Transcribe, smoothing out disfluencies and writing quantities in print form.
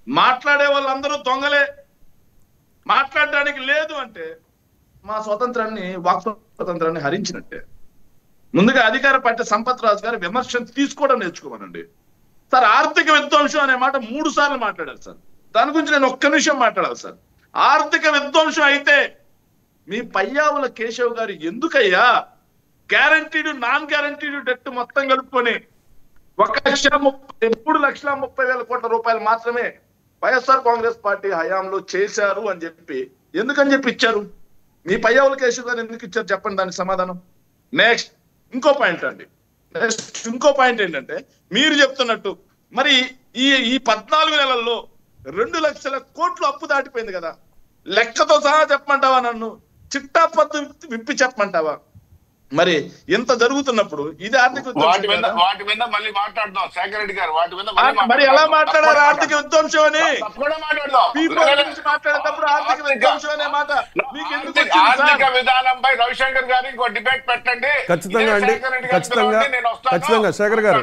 మాట్లాడే వాళ్ళందరూ దొంగలే, మాట్లాడడానికి లేదు అంటే మా వాక్ స్వాతంత్రాన్ని హరించినట్టే. ముందుగా అధికార పార్టీ సంపత్ రాజు గారు విమర్శను తీసుకోవడం నేర్చుకోమనండి. సార్ ఆర్థిక విధ్వంసం అనే మాట 3 సార్లు మాట్లాడారు సార్. దాని గురించి నేను ఒక్క నిమిషం మాట్లాడాలి సార్. ఆర్థిక విధ్వంసం అయితే మీ పయ్యావుల కేశవ్ గారు ఎందుకయ్యా గ్యారంటీడ్ నాన్ గ్యారంటీడ్ డెట్ మొత్తం కలుపుకొని 3,30,000 కోట్ల రూపాయలు మాత్రమే వైఎస్ఆర్ కాంగ్రెస్ పార్టీ హయాంలో చేశారు అని చెప్పి ఎందుకని చెప్పి ఇచ్చారు? మీ పయ్యావుల కేశవ్ గారు ఎందుకు ఇచ్చారు చెప్పండి దానికి సమాధానం. నెక్స్ట్ ఇంకో పాయింట్ ఏంటంటే మీరు చెప్తున్నట్టు మరి ఈ 14 నెలల్లో 2 లక్షల కోట్లు అప్పు దాటిపోయింది కదా, లెక్కతో సహా చెప్పమంటావా? నన్ను చిట్టా పద్దు విప్పి చెప్పమంటావా? మరి ఎంత జరుగుతున్నప్పుడు ఇది ఆర్థిక విధ్వంసం మళ్ళీ మాట్లాడదాం శేఖర్ రెడ్డి గారు. మరి ఎలా మాట్లాడారు ఆర్థిక విధ్వంసం అని? మాట్లాడేటప్పుడు ఆర్థిక విధ్వంసం అనే మాట మీకు ఎందుకు? ఆర్థిక విధానంపై రవిశంకర్ గారు ఇంకో డిబేట్ పెట్టండి. ఖచ్చితంగా అండి, ఖచ్చితంగా శేఖర్ గారు.